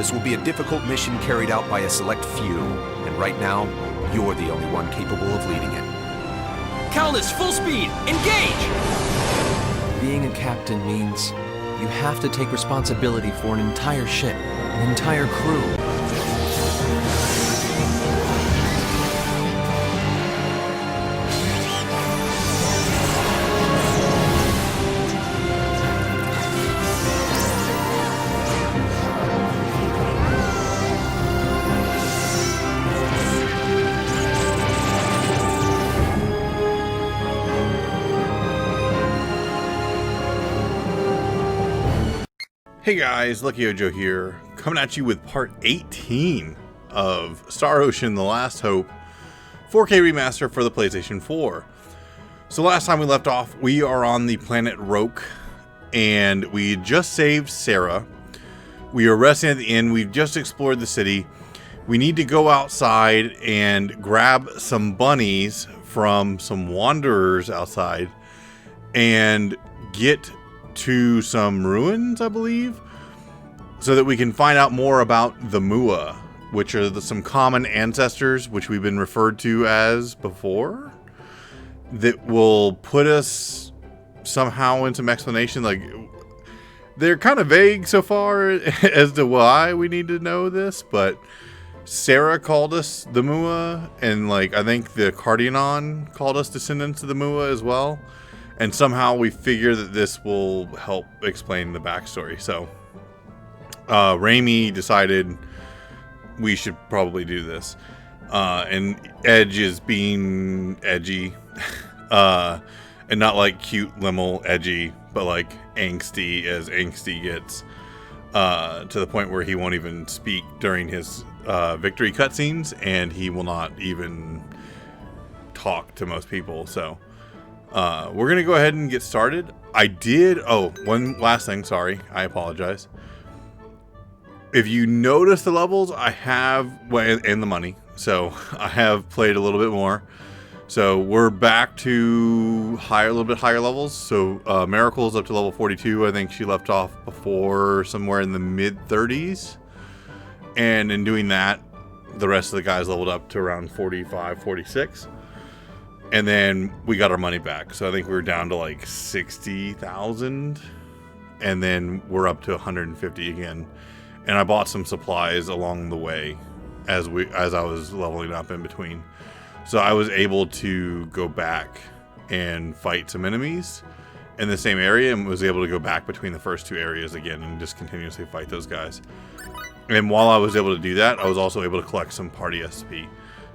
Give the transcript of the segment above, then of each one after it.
This will be a difficult mission carried out by a select few, and right now, you're the only one capable of leading it. Calnus, full speed! Engage! Being a captain means you have to take responsibility for an entire ship, an entire crew. Hey guys, Lucky Ojo here, coming at you with part 18 of Star Ocean: The Last Hope 4K remaster for the PlayStation 4. So last time we left off, we are on the planet Roke, and we just saved Sarah. We are resting at the inn. We've just explored the city. We need to go outside and grab some bunnies from some wanderers outside and get to some ruins, I believe, so that we can find out more about the Mua, which are some common ancestors which we've been referred to as before, that will put us somehow in some explanation. Like, they're kind of vague so far as to why we need to know this, but Sarah called us the Mua, and like I think the Cardionon called us descendants of the Mua as well. And somehow we figure that this will help explain the backstory. So, Raimi decided we should probably do this. And Edge is being edgy. And not like cute, limmel, edgy, but like angsty as angsty gets. To the point where he won't even speak during his victory cutscenes. And he will not even talk to most people, so... we're going to go ahead and get started. One last thing, sorry, I apologize. If you notice the levels, I have, and the money, so I have played a little bit more. So we're back to a little bit higher levels. So Miracle's up to level 42. I think she left off before somewhere in the mid-30s. And in doing that, the rest of the guys leveled up to around 45, 46. And then we got our money back. So I think we were down to like 60,000. And then we're up to 150 again. And I bought some supplies along the way as I was leveling up in between. So I was able to go back and fight some enemies in the same area, and was able to go back between the first two areas again and just continuously fight those guys. And while I was able to do that, I was also able to collect some party SP.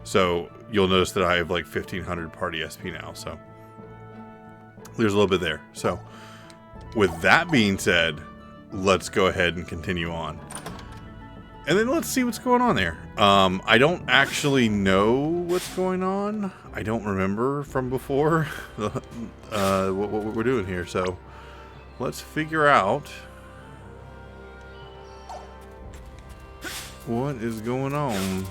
So you'll notice that I have like 1,500 party SP now. So there's a little bit there. So with that being said, let's go ahead and continue on. And then let's see what's going on there. I don't actually know what's going on. I don't remember from before what we're doing here. So let's figure out what is going on.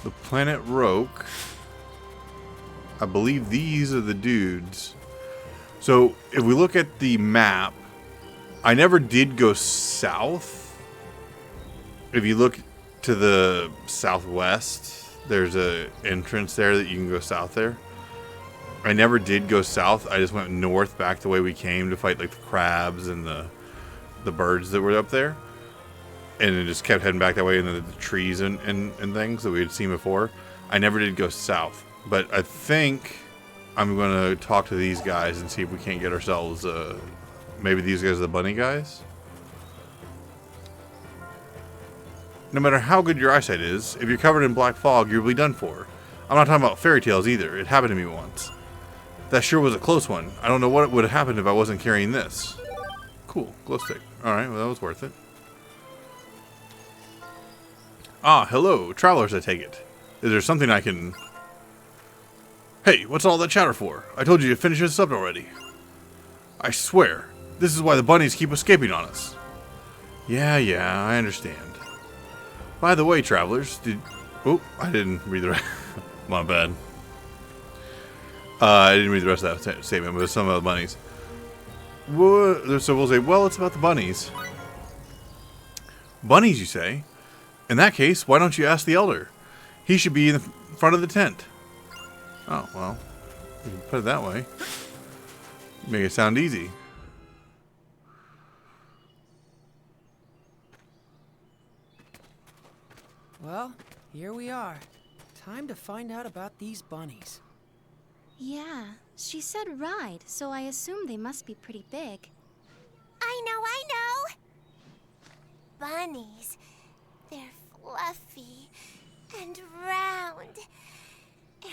The planet Roke. I believe these are the dudes. So if we look at the map, I never did go south. If you look to the southwest, there's a entrance there that you can go south there. I never did go south. I just went north back the way we came to fight like the crabs and the birds that were up there. And it just kept heading back that way, and the trees and things that we had seen before. I never did go south, but I think I'm going to talk to these guys and see if we can't get ourselves, maybe these guys are the bunny guys? No matter how good your eyesight is, if you're covered in black fog, you'll be done for. I'm not talking about fairy tales either. It happened to me once. That sure was a close one. I don't know what would have happened if I wasn't carrying this. Cool, glow stick. Alright, well that was worth it. Ah, hello, travelers, I take it. Is there something I can... Hey, what's all that chatter for? I told you to finish this up already. I swear, this is why the bunnies keep escaping on us. Yeah, I understand. By the way, travelers, Oh, I didn't read the rest. My bad. I didn't read the rest of that statement, but there's some of the bunnies. So we'll say, well, it's about the bunnies. Bunnies, you say? In that case, why don't you ask the elder? He should be in the front of the tent. Oh, well, you can put it that way. Make it sound easy. Well, here we are. Time to find out about these bunnies. Yeah, she said ride, so I assume they must be pretty big. I know! Bunnies. They're fluffy and round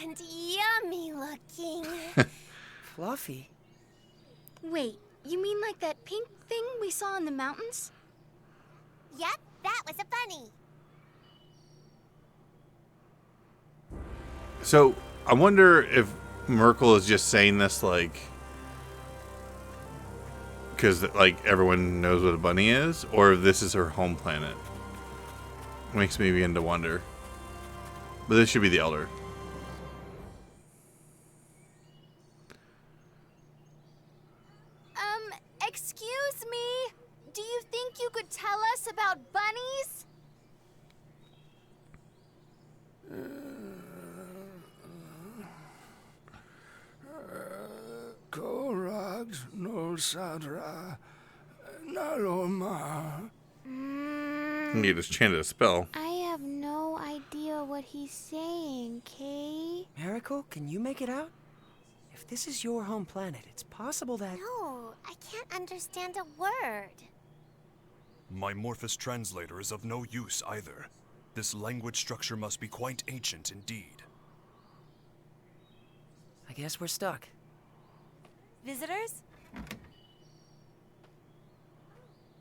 and yummy looking. Fluffy? Wait, you mean like that pink thing we saw in the mountains? Yep, that was a bunny. So, I wonder if Merkel is just saying this, like, because, like, everyone knows what a bunny is, or if this is her home planet. Makes me begin to wonder. But this should be the elder. Excuse me? Do you think you could tell us about bunnies? Korag no sadra naloma. He just chanted a spell. I have no idea what he's saying, Kay. Miracle, can you make it out? If this is your home planet, it's possible that... No, I can't understand a word. My Morphous translator is of no use either. This language structure must be quite ancient indeed. I guess we're stuck. Visitors?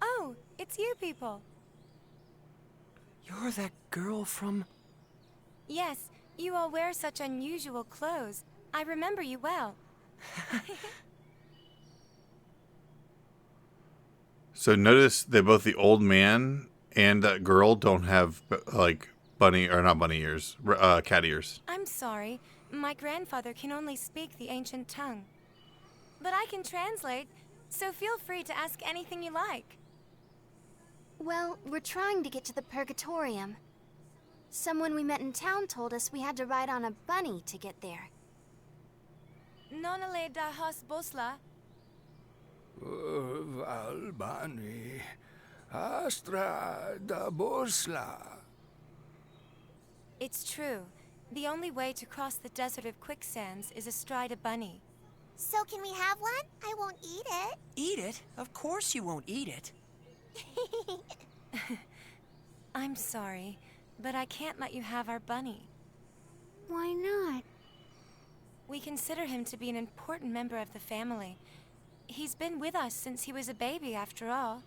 Oh, it's you people. You're that girl from... Yes, you all wear such unusual clothes. I remember you well. So notice that both the old man and that girl don't have, like, bunny, or not bunny ears, cat ears. I'm sorry. My grandfather can only speak the ancient tongue. But I can translate, so feel free to ask anything you like. Well, we're trying to get to the Purgatorium. Someone we met in town told us we had to ride on a bunny to get there. Nonale da has bosla. Valbani astra da bosla. It's true. The only way to cross the desert of quicksands is astride a bunny. So can we have one? I won't eat it. Eat it? Of course you won't eat it. I'm sorry, but I can't let you have our bunny. Why not? We consider him to be an important member of the family. He's been with us since he was a baby, after all.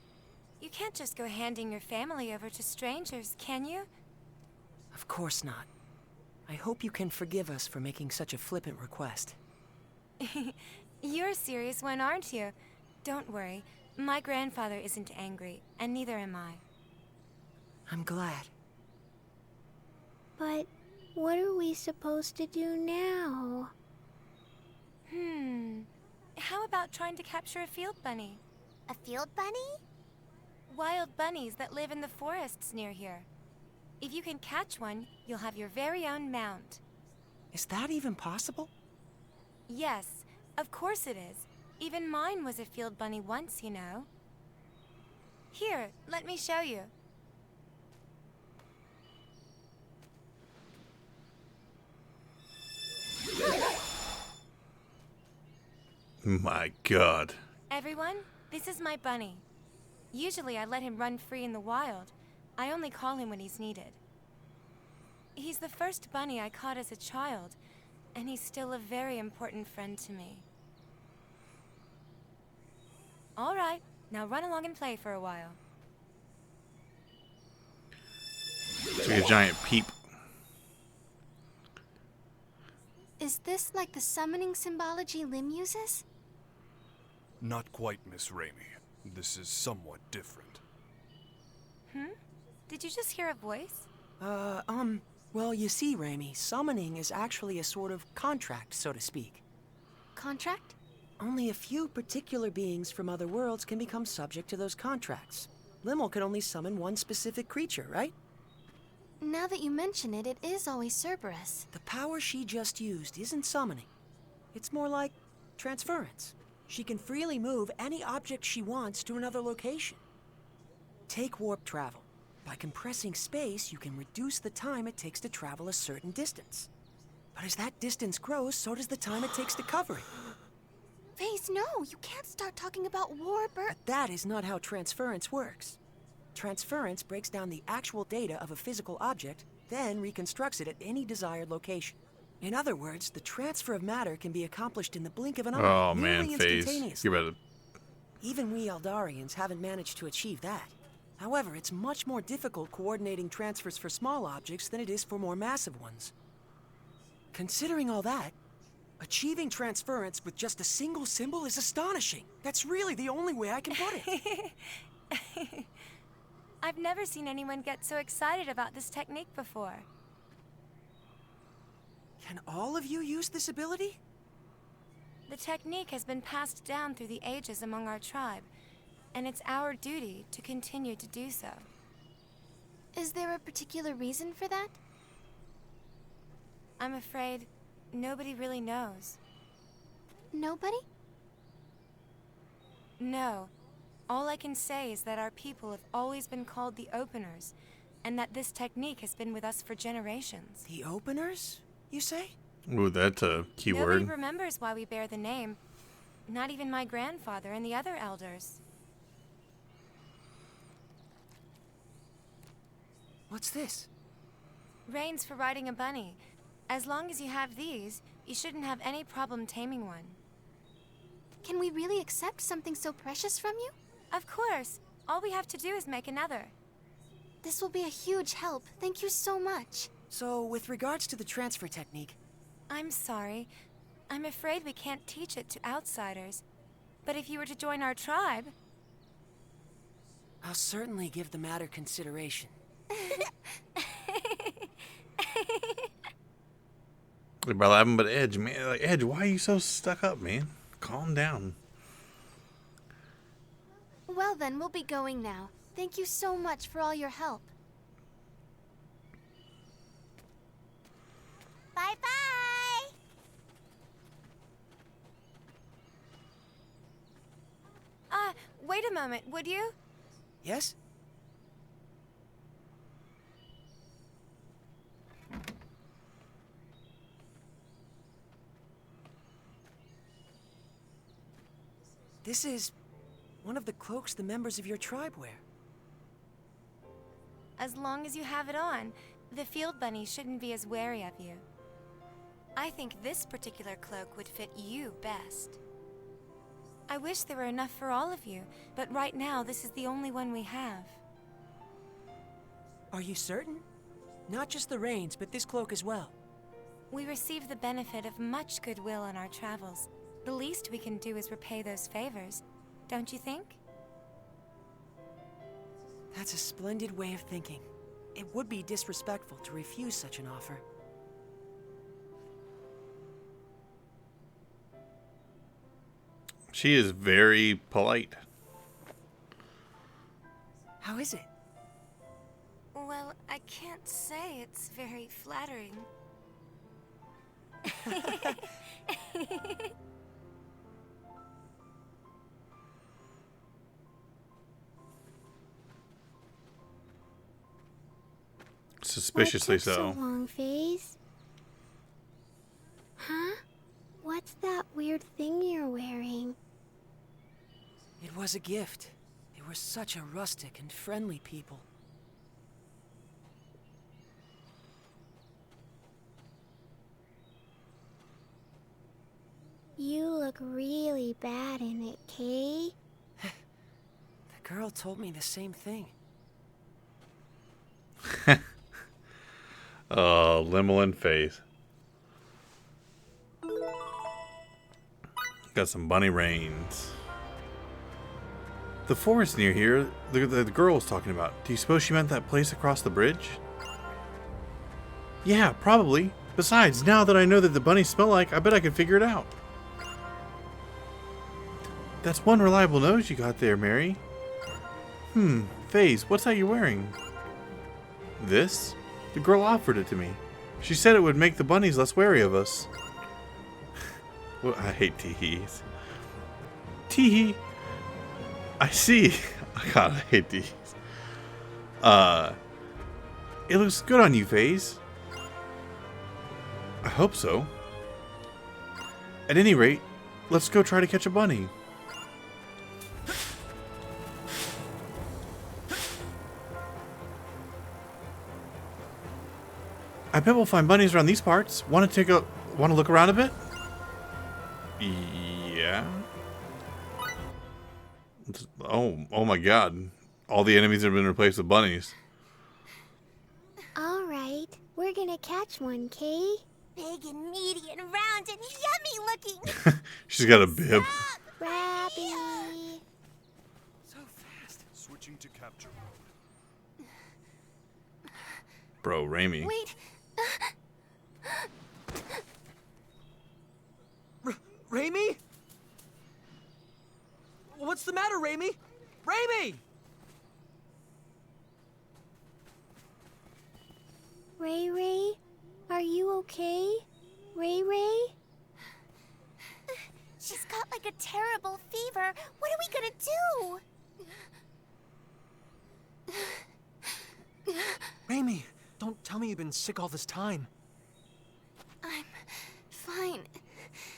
You can't just go handing your family over to strangers, can you? Of course not. I hope you can forgive us for making such a flippant request. You're a serious one, aren't you? Don't worry. My grandfather isn't angry, and neither am I. I'm glad. But what are we supposed to do now? How about trying to capture a field bunny? A field bunny? Wild bunnies that live in the forests near here. If you can catch one, you'll have your very own mount. Is that even possible? Yes, of course it is. Even mine was a field bunny once, you know. Here, let me show you. My God. Everyone, this is my bunny. Usually I let him run free in the wild. I only call him when he's needed. He's the first bunny I caught as a child, and he's still a very important friend to me. All right, now run along and play for a while. It's like a giant peep. Is this like the summoning symbology Lim uses? Not quite, Miss Raimi. This is somewhat different. Did you just hear a voice? Well, you see, Raimi, summoning is actually a sort of contract, so to speak. Contract? Only a few particular beings from other worlds can become subject to those contracts. Limmel can only summon one specific creature, right? Now that you mention it, it is always Cerberus. The power she just used isn't summoning. It's more like transference. She can freely move any object she wants to another location. Take warp travel. By compressing space, you can reduce the time it takes to travel a certain distance. But as that distance grows, so does the time it takes to cover it. Phase, no, you can't start talking about warp or... But that is not how transference works. Transference breaks down the actual data of a physical object, then reconstructs it at any desired location. In other words, the transfer of matter can be accomplished in the blink of an eye, Oh nearly man, Phase. instantaneously. You better. Even we Eldarians haven't managed to achieve that. However, it's much more difficult coordinating transfers for small objects than it is for more massive ones. Considering all that, achieving transference with just a single symbol is astonishing. That's really the only way I can put it. I've never seen anyone get so excited about this technique before. Can all of you use this ability? The technique has been passed down through the ages among our tribe, and it's our duty to continue to do so. Is there a particular reason for that? I'm afraid nobody really knows. Nobody? No. All I can say is that our people have always been called the Openers, and that this technique has been with us for generations. The Openers, you say? Ooh, that's a Nobody keyword. remembers why we bear the name. Not even my grandfather and the other elders. What's this? Reins for riding a bunny. As long as you have these, you shouldn't have any problem taming one. Can we really accept something so precious from you? Of course. All we have to do is make another. This will be a huge help. Thank you so much. So, with regards to the transfer technique, I'm sorry. I'm afraid we can't teach it to outsiders. But if you were to join our tribe... I'll certainly give the matter consideration. By laughing, but Edge, man, like Edge, why are you so stuck up, man? Calm down. Well then, we'll be going now. Thank you so much for all your help. Bye-bye! Wait a moment, would you? Yes? This is one of the cloaks the members of your tribe wear. As long as you have it on, the field bunny shouldn't be as wary of you. I think this particular cloak would fit you best. I wish there were enough for all of you, but right now this is the only one we have. Are you certain? Not just the reins, but this cloak as well. We receive the benefit of much goodwill on our travels. The least we can do is repay those favors, don't you think? That's a splendid way of thinking. It would be disrespectful to refuse such an offer. She is very polite. How is it? Well, I can't say it's very flattering. Suspiciously What took so. so long, Phase? Huh? What's that weird thing you're wearing? It was a gift. They were such a rustic and friendly people. You look really bad in it, Kay. The girl told me the same thing. Oh, Limolin face. Got some bunny reins. The forest near here, the girl was talking about. Do you suppose she meant that place across the bridge? Yeah, probably. Besides, now that I know that the bunnies smell like, I bet I can figure it out. That's one reliable nose you got there, Mary. FaZe, what's that you're wearing? This? The girl offered it to me. She said it would make the bunnies less wary of us. Well, I hate teehees. Teehee. I see. God, I hate these. It looks good on you, FaZe. I hope so. At any rate, let's go try to catch a bunny. I bet we'll find bunnies around these parts. Want to look around a bit? Yeah. Oh my God! All the enemies have been replaced with bunnies. All right, we're gonna catch one, Kay. Big and meaty and round and yummy looking. She's got a bib. Rabby. So fast. Switching to capture mode. Bro, Raimi. Wait. Raimi? What's the matter, Raimi? Raimi! Ray Ray, are you okay? Ray Ray? She's got like a terrible fever. What are we gonna do? Raimi, don't tell me you've been sick all this time. I'm fine.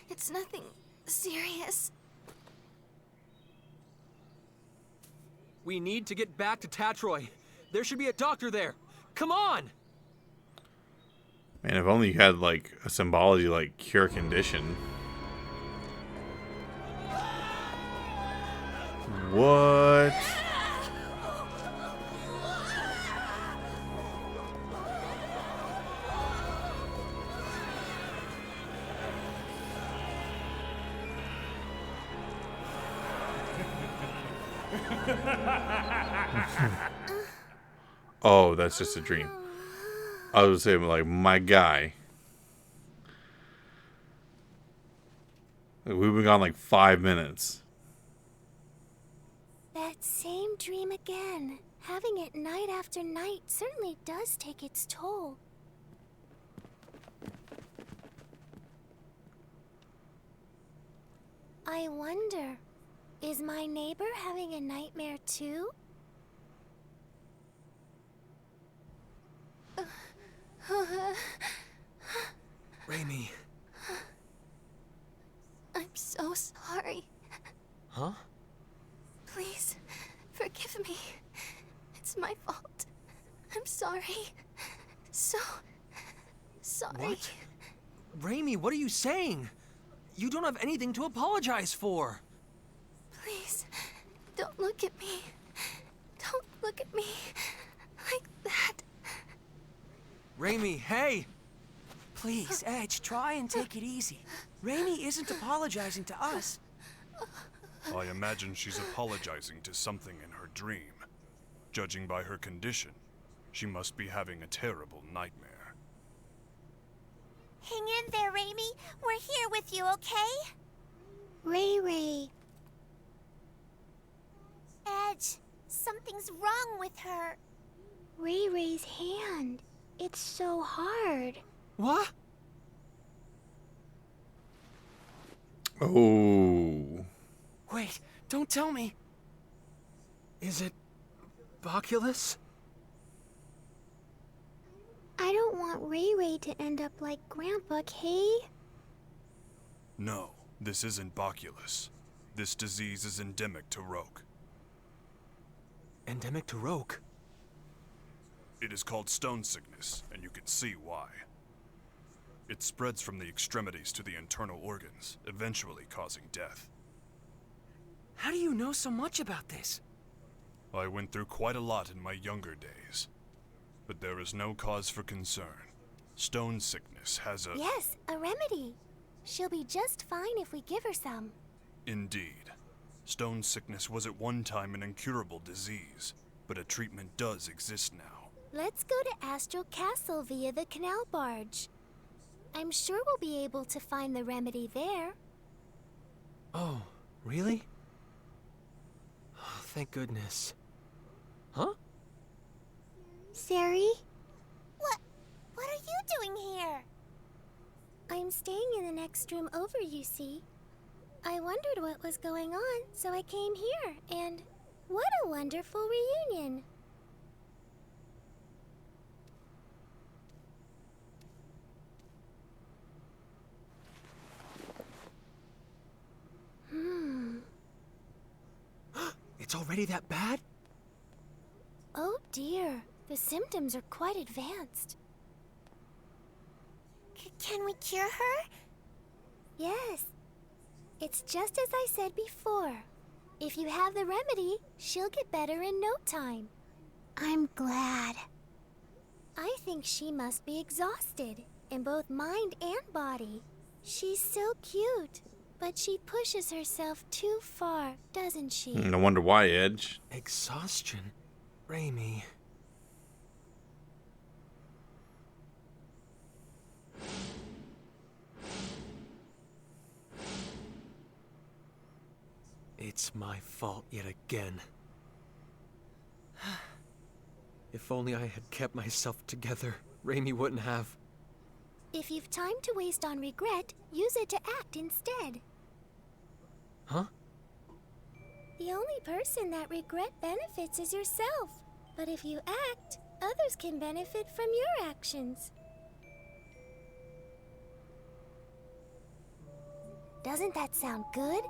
It's nothing serious. We need to get back to Tatroy. There should be a doctor there. Come on! Man, if only you had like a symbology like cure condition. What? Oh, that's just a dream. I was saying, like, my guy. We've been gone like 5 minutes. That same dream again. Having it night after night certainly does take its toll. I wonder, is my neighbor having a nightmare too? Raimi. I'm so sorry. Huh? Please, forgive me. It's my fault. I'm sorry. So sorry. What? Raimi, what are you saying? You don't have anything to apologize for. Please, don't look at me. Don't look at me like that. Raimi, hey! Please, Edge, try and take it easy. Raimi isn't apologizing to us. I imagine she's apologizing to something in her dream. Judging by her condition, she must be having a terrible nightmare. Hang in there, Raimi. We're here with you, okay? Ray Ray. Edge, something's wrong with her. Ray Ray's hand. It's so hard. What? Oh. Wait, don't tell me. Is it Boculus? I don't want Ray Ray to end up like Grandpa, Kay. No, this isn't Boculus. This disease is endemic to Roke. Endemic to Roke. It is called stone sickness, and you can see why. It spreads from the extremities to the internal organs, eventually causing death. How do you know so much about this? I went through quite a lot in my younger days. But there is no cause for concern. Stone sickness has a... Yes, a remedy. She'll be just fine if we give her some. Indeed. Stone sickness was at one time an incurable disease, but a treatment does exist now. Let's go to Astral Castle via the canal barge. I'm sure we'll be able to find the remedy there. Oh, really? Oh, thank goodness. Huh? Sari? What are you doing here? I'm staying in the next room over, you see. I wondered what was going on, so I came here, and what a wonderful reunion. It's already that bad? Oh dear, the symptoms are quite advanced. Can we cure her? Yes. It's just as I said before. If you have the remedy, she'll get better in no time. I'm glad. I think she must be exhausted, in both mind and body. She's so cute, but she pushes herself too far, doesn't she? No wonder why, Edge. Exhaustion? Raimi. It's my fault yet again. If only I had kept myself together, Raimi wouldn't have. If you've time to waste on regret, use it to act instead. Huh? The only person that regret benefits is yourself. But if you act, others can benefit from your actions. Doesn't that sound good?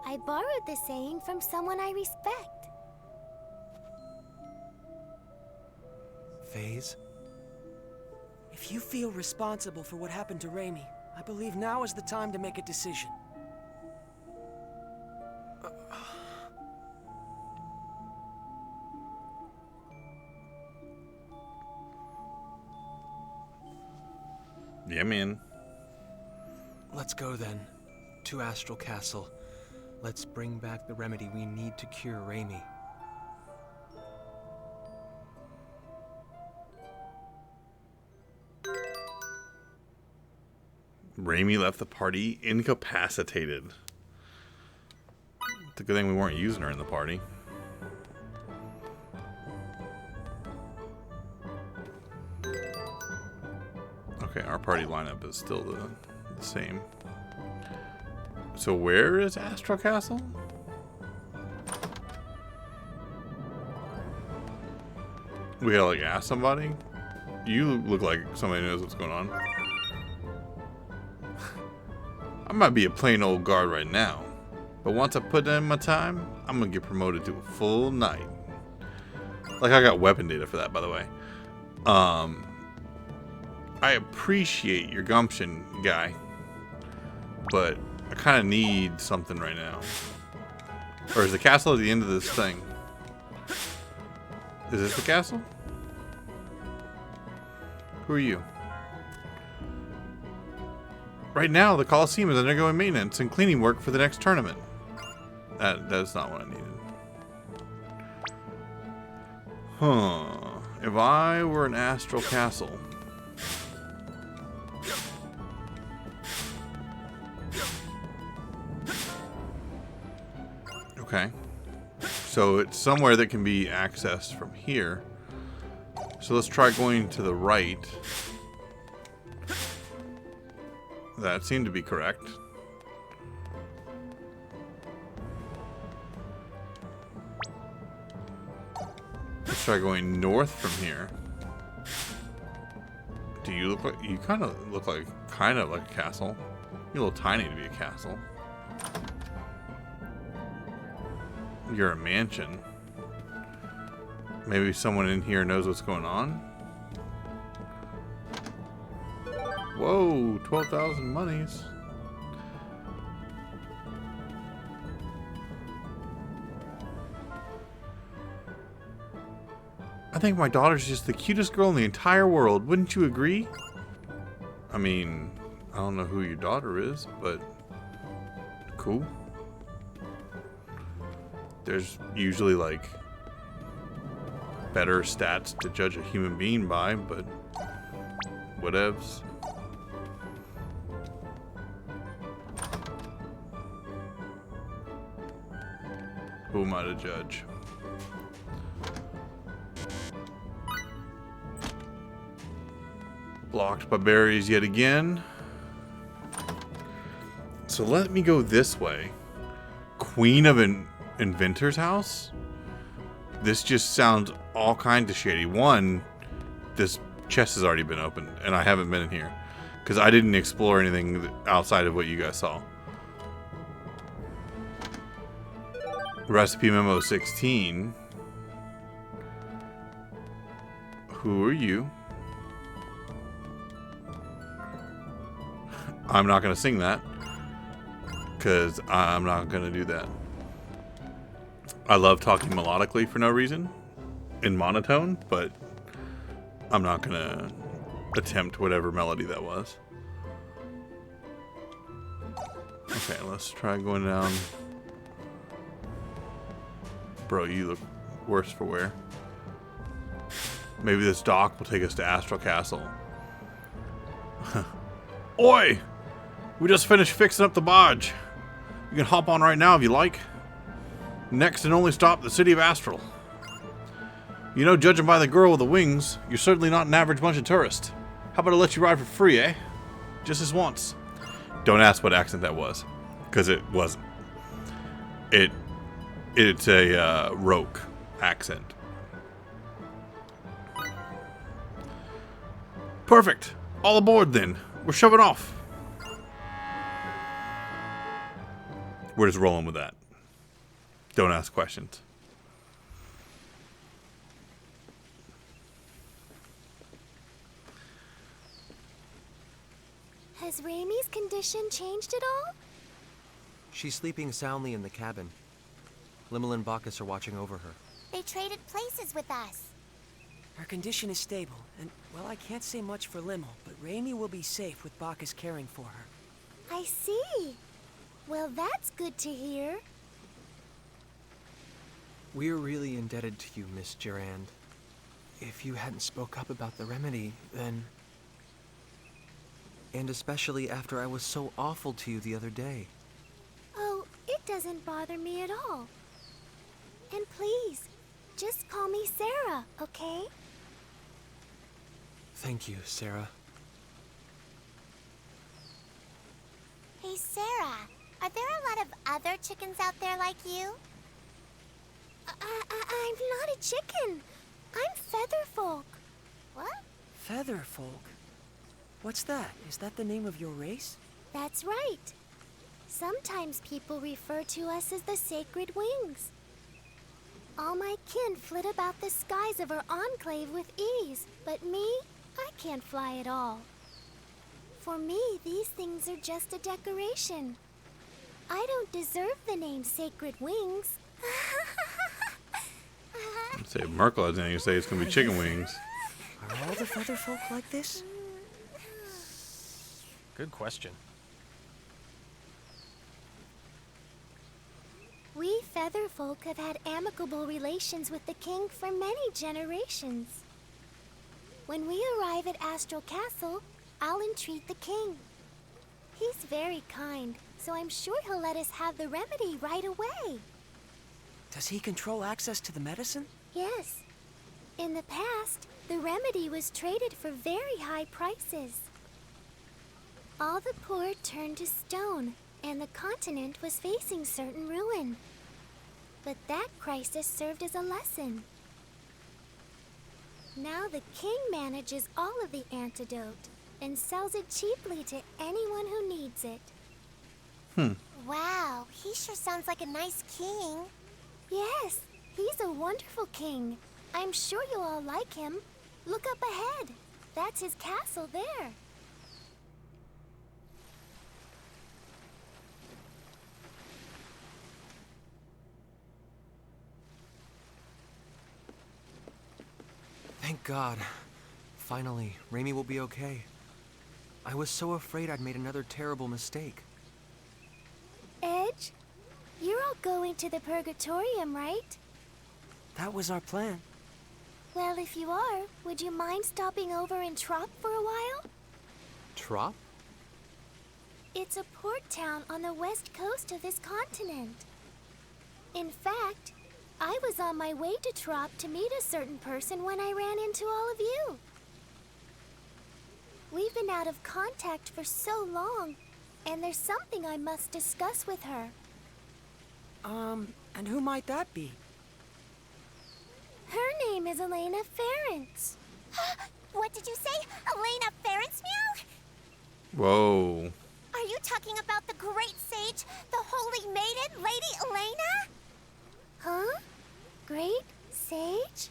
I borrowed this saying from someone I respect. Phase? If you feel responsible for what happened to Raimi, I believe now is the time to make a decision. Yeah, man. Let's go then. To Astral Castle. Let's bring back the remedy we need to cure Raimi. Raimi left the party incapacitated. It's a good thing we weren't using her in the party. Okay, our party lineup is still the same. So where is Astral Castle? We gotta like ask somebody? You look like somebody knows what's going on. I might be a plain old guard right now, but once I put in my time, I'm gonna get promoted to a full knight. Like I got weapon data for that, by the way. I appreciate your gumption, guy, but I kind of need something right now. Or is the castle at the end of this thing? Is this the castle? Who are you? Right now, the Colosseum is undergoing maintenance and cleaning work for the next tournament. That's not what I needed. Huh. If I were an Astral Castle... Okay. So it's somewhere that can be accessed from here. So let's try going to the right. That seemed to be correct. Let's try going north from here. Do you look like... You kind of look like... Kind of like a castle. You're a little tiny to be a castle. You're a mansion. Maybe someone in here knows what's going on. Whoa, 12,000 monies. I think my daughter's just the cutest girl in the entire world. Wouldn't you agree? I mean, I don't know who your daughter is, but cool. There's usually like better stats to judge a human being by, but whatevs. Who am I to judge? Blocked by berries yet again. So let me go this way. Queen of Inventor's house? This just sounds all kinds of shady. One, this chest has already been opened, and I haven't been in here. Because I didn't explore anything outside of what you guys saw. Recipe Memo 16. Who are you? I'm not going to sing that. Because I'm not going to do that. I love talking melodically for no reason. In monotone, but I'm not going to attempt whatever melody that was. Okay, let's try going down. Bro, you look worse for wear. Maybe this dock will take us to Astral Castle. Oi! We just finished fixing up the barge. You can hop on right now if you like. Next and only stop, the city of Astral. You know, judging by the girl with the wings, you're certainly not an average bunch of tourists. How about I let you ride for free, eh? Just this once. Don't ask what accent that was, because it wasn't. It's a Roke accent. Perfect. All aboard then. We're shoving off. We're just rolling with that. Don't ask questions. Has Raimi's condition changed at all? She's sleeping soundly in the cabin. Limmel and Bacchus are watching over her. They traded places with us. Her condition is stable, and, well, I can't say much for Limmel, but Raimi will be safe with Bacchus caring for her. I see. Well, that's good to hear. We're really indebted to you, Miss Durand. If you hadn't spoke up about the remedy, then... And especially after I was so awful to you the other day. Oh, it doesn't bother me at all. And please, just call me Sarah, okay? Thank you, Sarah. Hey, Sarah, are there a lot of other chickens out there like you? I'm not a chicken. I'm Featherfolk. What? Featherfolk? What's that? Is that the name of your race? That's right. Sometimes people refer to us as the Sacred Wings. All my kin flit about the skies of our enclave with ease, but me, I can't fly at all. For me, these things are just a decoration. I don't deserve the name Sacred Wings. Say Merkel has anything to say, it's going to be chicken wings. Are all the Featherfolk like this? Good question. We Featherfolk have had amicable relations with the king for many generations. When we arrive at Astral Castle, I'll entreat the king. He's very kind, so I'm sure he'll let us have the remedy right away. Does he control access to the medicine? Yes. In the past, the remedy was traded for very high prices. All the poor turned to stone, and the continent was facing certain ruin. But that crisis served as a lesson. Now the king manages all of the antidote and sells it cheaply to anyone who needs it. Wow, he sure sounds like a nice king. Yes, he's a wonderful king. I'm sure you'll all like him. Look up ahead. That's his castle there. Thank God. Finally, Raimi will be okay. I was so afraid I'd made another terrible mistake. Edge, you're all going to the Purgatorium, right? That was our plan. Well, if you are, would you mind stopping over in Trop for a while? Trop? It's a port town on the west coast of this continent. In fact, I was on my way to Trop to meet a certain person when I ran into all of you. We've been out of contact for so long, and there's something I must discuss with her. And who might that be? Her name is Elena Ference. What did you say? Elena Ference, meow? Whoa. Are you talking about the great sage, the holy maiden, Lady Elena? Huh? Great Sage?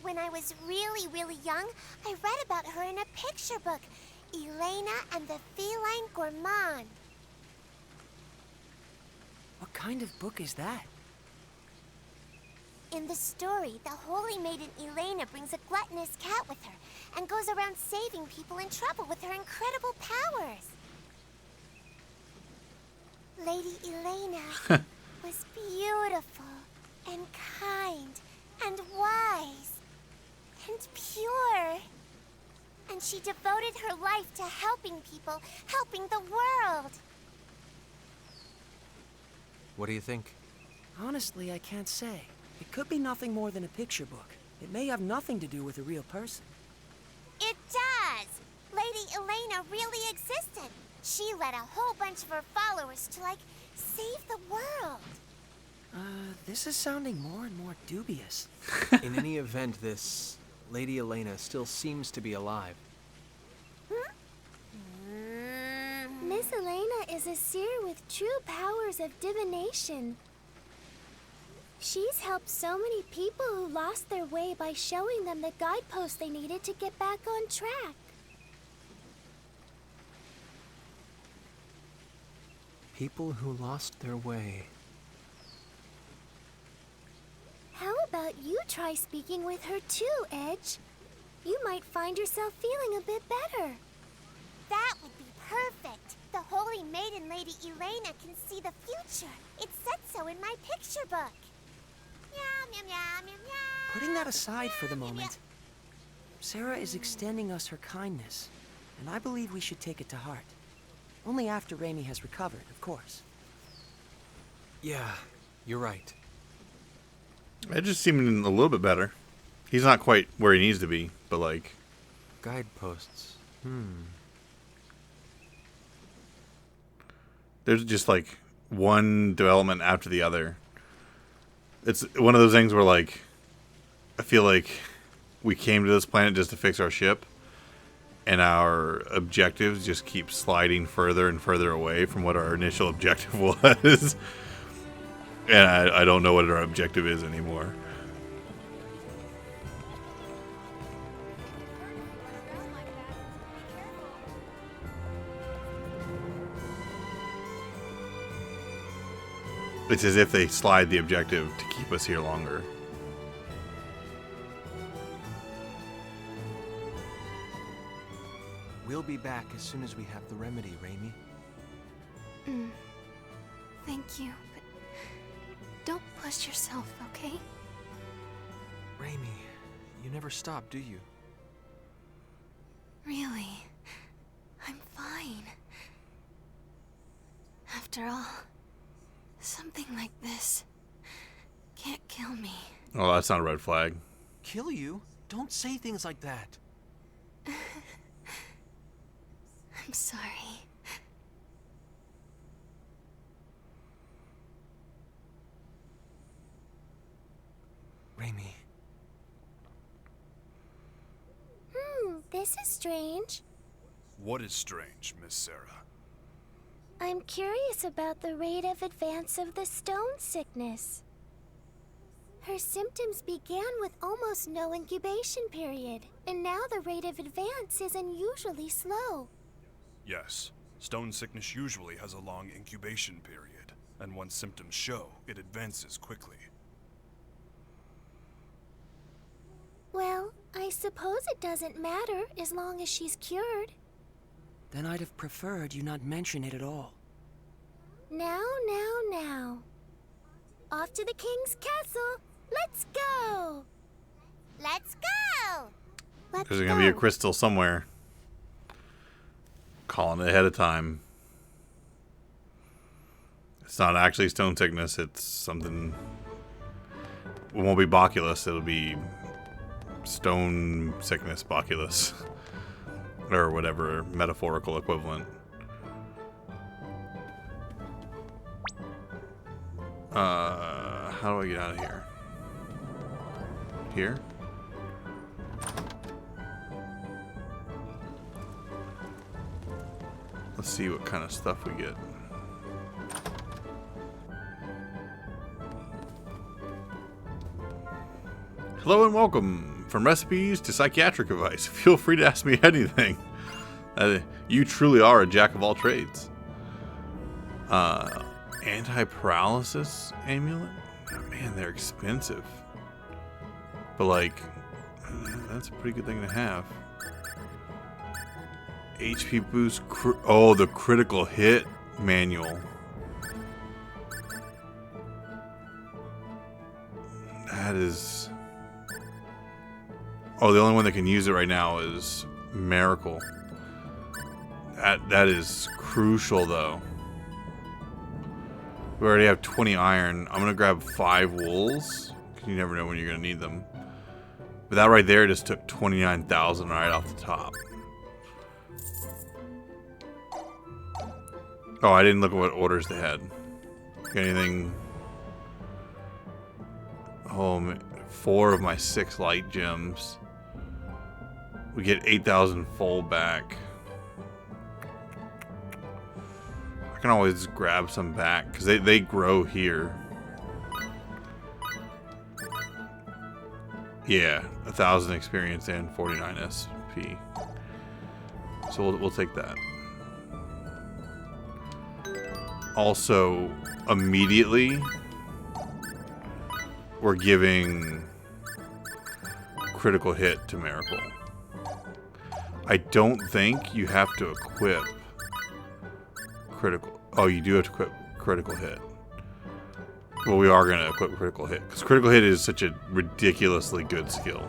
When I was really, really young, I read about her in a picture book, Elena and the Feline Gourmand. What kind of book is that? In the story, the holy maiden Elena brings a gluttonous cat with her and goes around saving people in trouble with her incredible powers. Lady Elena was beautiful and kind and wise and pure. And she devoted her life to helping people, helping the world. What do you think? Honestly, I can't say. It could be nothing more than a picture book. It may have nothing to do with a real person. It does! Lady Elena really existed. She led a whole bunch of her followers to, save the world. This is sounding more and more dubious. In any event, this Lady Elena still seems to be alive. Miss Elena is a seer with true powers of divination. She's helped so many people who lost their way by showing them the guideposts they needed to get back on track. People who lost their way. How about you try speaking with her too, Edge? You might find yourself feeling a bit better. That would be perfect. The holy maiden Lady Elena can see the future. It said so in my picture book. Meow, meow, meow, meow, meow. Putting that aside for the Meow, meow, moment, Sarah is extending us her kindness, and I believe we should take it to heart. Only after Raimi has recovered, of course. Yeah, you're right. It just seemed a little bit better. He's not quite where he needs to be, but Guideposts. There's just one development after the other. It's one of those things where I feel like we came to this planet just to fix our ship, and our objectives just keep sliding further and further away from what our initial objective was. And I don't know what our objective is anymore. It's as if they slide the objective to keep us here longer. We'll be back as soon as we have the remedy, Raimi. Thank you, but don't push yourself, okay? Raimi, you never stop, do you? Really, I'm fine. After all, something like this can't kill me. Oh, that's not a red flag. Kill you? Don't say things like that. I'm sorry. Raimi. This is strange. What is strange, Miss Sarah? I'm curious about the rate of advance of the stone sickness. Her symptoms began with almost no incubation period, and now the rate of advance is unusually slow. Yes, stone sickness usually has a long incubation period, and once symptoms show, it advances quickly. Well, I suppose it doesn't matter as long as she's cured. Then I'd have preferred you not mention it at all. Now. Off to the king's castle. Let's go! Let's go! Let's There's going to be a crystal somewhere. Calling it ahead of time. It's not actually stone sickness. It's something... It won't be Bacillus. It'll be stone sickness Boculus. Or whatever metaphorical equivalent. How do I get out of here? Here? Let's see what kind of stuff we get. Hello and welcome. From recipes to psychiatric advice, feel free to ask me anything. You truly are a jack of all trades. Anti-paralysis amulet? Oh, man, they're expensive. But like, that's a pretty good thing to have. HP boost. Oh, the critical hit manual. That is. Oh, the only one that can use it right now is Miracle. That is crucial, though. We already have 20 iron. I'm gonna grab 5 wools, because you never know when you're gonna need them. But that right there just took 29,000 right off the top. Oh, I didn't look at what orders they had. Got anything? Oh, man. 4 of my 6 light gems. We get 8,000 full back. I can always grab some back because they grow here. Yeah, 1,000 experience and 49 SP. So we'll take that. Also, immediately, we're giving critical hit to Miracle. I don't think you have to equip critical. Oh, you do have to equip critical hit. Well, we are going to equip critical hit because critical hit is such a ridiculously good skill.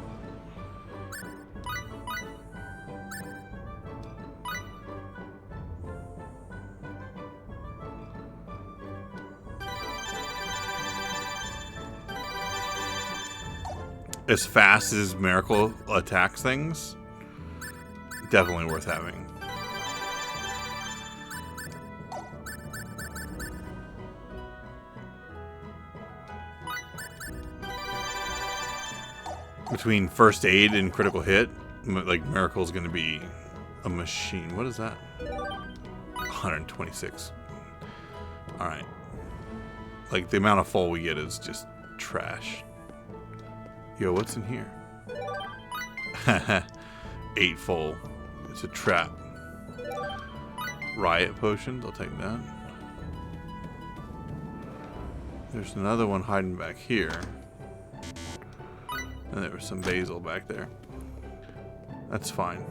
As fast as Miracle attacks things, definitely worth having. Between first aid and critical hit, like Miracle's going to be a machine. What is that? 126. All right. Like the amount of full we get is just trash. Yo, what's in here? 8 full. It's a trap. Riot potions, I'll take that. There's another one hiding back here. And there was some basil back there. That's fine.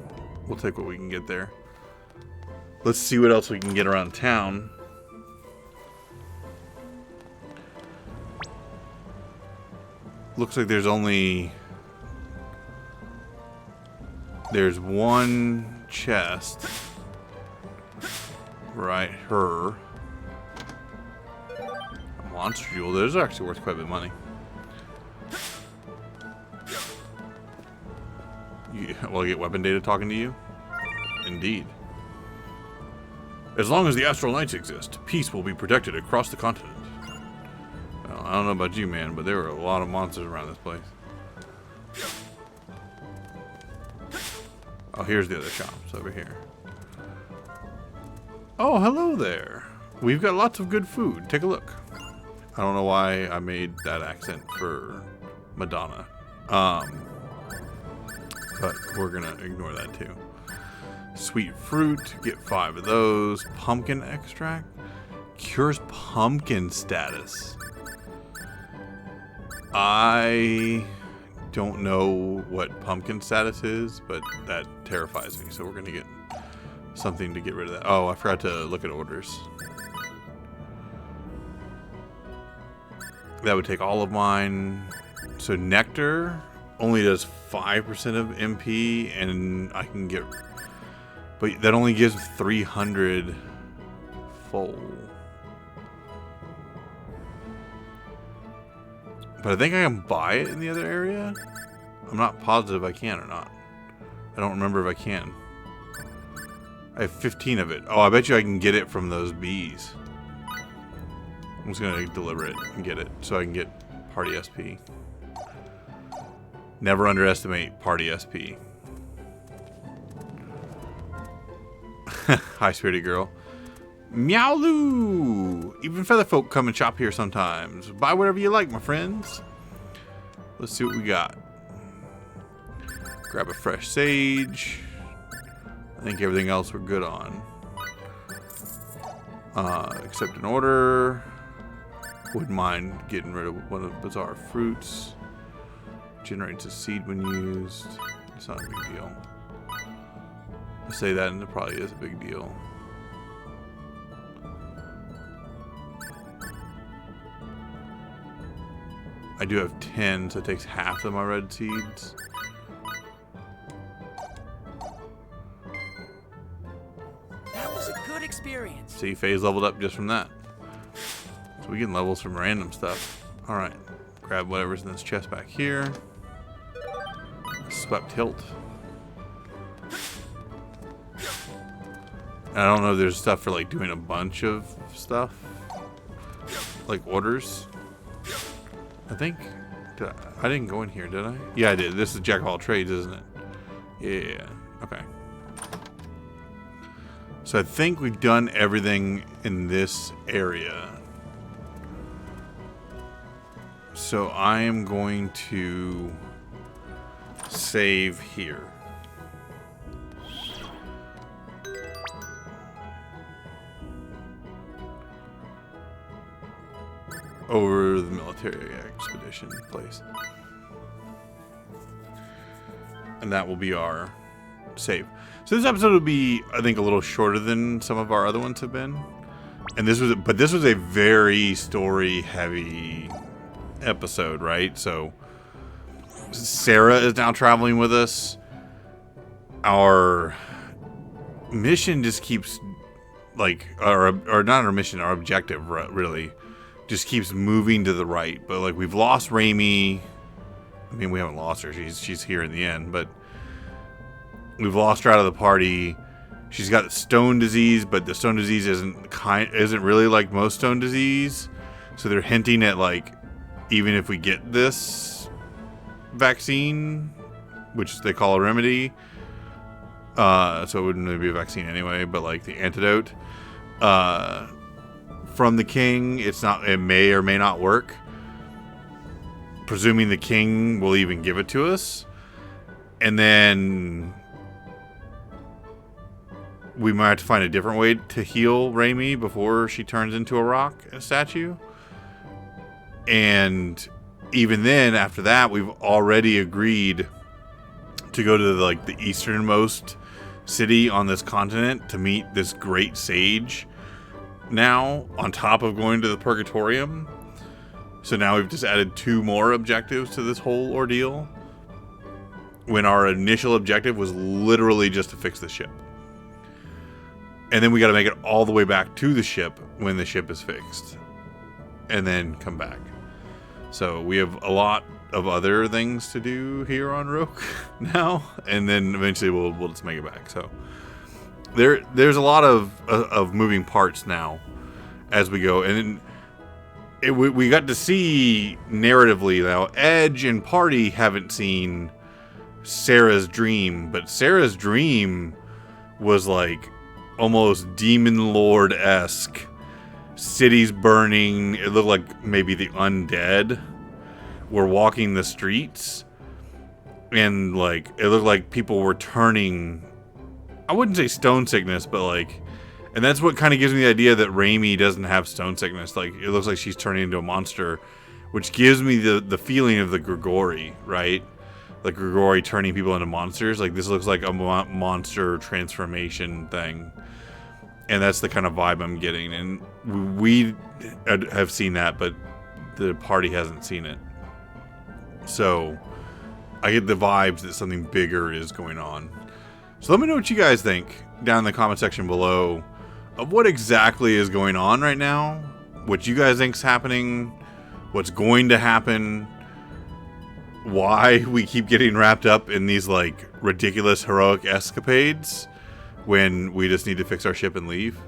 We'll take what we can get there. Let's see what else we can get around town. Looks like there's one chest. Right, her. A monster jewel. Those are actually worth quite a bit of money. Will I get weapon data talking to you? Indeed. As long as the Astral Knights exist, peace will be protected across the continent. Well, I don't know about you, man, but there were a lot of monsters around this place. Oh, here's the other shops over here. Oh, hello there. We've got lots of good food. Take a look. I don't know why I made that accent for Madonna. But we're gonna ignore that too. Sweet fruit, get 5 of those. Pumpkin extract cures pumpkin status. I don't know what pumpkin status is, but that terrifies me. So we're gonna get something to get rid of that. Oh, I forgot to look at orders. That would take all of mine. So nectar only does 5% of MP, and I can get, but that only gives 300 full. But I think I can buy it in the other area. I'm not positive I can or not. I don't remember if I can. I have 15 of it. Oh, I bet you I can get it from those bees. I'm just going to deliver it and get it so I can get party SP. Never underestimate party SP. High-spirited girl. Meowloo! Even feather folk come and shop here sometimes. Buy whatever you like, my friends. Let's see what we got. Grab a fresh sage. I think everything else we're good on. Accept an order. Wouldn't mind getting rid of one of the bizarre fruits. Generates a seed when used. It's not a big deal. I say that and it probably is a big deal. I do have 10, so it takes half of my red seeds. That was a good experience. See, Faye's leveled up just from that. So we get levels from random stuff. Alright. Grab whatever's in this chest back here. Swept hilt. And I don't know if there's stuff for like doing a bunch of stuff. Like orders. I think. I didn't go in here, did I? Yeah, I did. This is Jack of all trades, isn't it? Yeah. Okay. So I think we've done everything in this area. So I am going to save here. Over the military expedition place. And that will be our save. So this episode will be, I think, a little shorter than some of our other ones have been. And this was a very story heavy episode, right? So Sarah is now traveling with us. Our mission just keeps like, or not our mission, our objective really just keeps moving to the right. But like we've lost Raimi. I mean, we haven't lost her. She's here in the end, but we've lost her out of the party. She's got stone disease, but the stone disease isn't really like most stone disease. So they're hinting at like, even if we get this vaccine, which they call a remedy, so it wouldn't really be a vaccine anyway, but like the antidote from the king, it may or may not work. Presuming the king will even give it to us. And then we might have to find a different way to heal Raimi before she turns into a rock statue. And even then, after that, we've already agreed to go to the easternmost city on this continent to meet this great sage. Now, on top of going to the Purgatorium. So now we've just added 2 more objectives to this whole ordeal. When our initial objective was literally just to fix the ship. And then we got to make it all the way back to the ship when the ship is fixed. And then come back. So we have a lot of other things to do here on Roke now. And then eventually we'll just make it back. So there's a lot of moving parts now as we go. And we got to see narratively now. Edge and Party haven't seen Sarah's dream. But Sarah's dream was like almost Demon Lord-esque. Cities burning. It looked like maybe the undead were walking the streets. And like it looked like people were turning, I wouldn't say stone sickness, but like, and that's what kind of gives me the idea that Raimi doesn't have stone sickness. Like it looks like she's turning into a monster, which gives me the feeling of the Grigori, right? Like Grigori turning people into monsters. Like this looks like a monster transformation thing. And that's the kind of vibe I'm getting. And we have seen that, but the party hasn't seen it. So I get the vibes that something bigger is going on. So let me know what you guys think down in the comment section below of what exactly is going on right now. What you guys think's happening. What's going to happen. why we keep getting wrapped up in these like ridiculous heroic escapades when we just need to fix our ship and leave.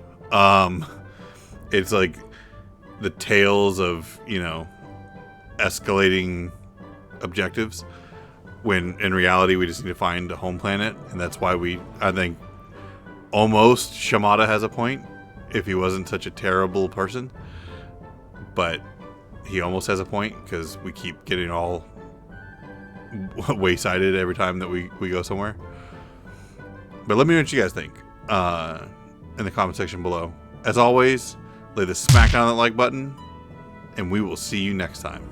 It's like the tales of, you know, escalating objectives when in reality we just need to find a home planet, and that's why I think almost Shimada has a point if he wasn't such a terrible person, but he almost has a point because we keep getting all waysided every time that we go somewhere. But let me know what you guys think in the comment section below. As always, lay the smack down that like button, and we will see you next time.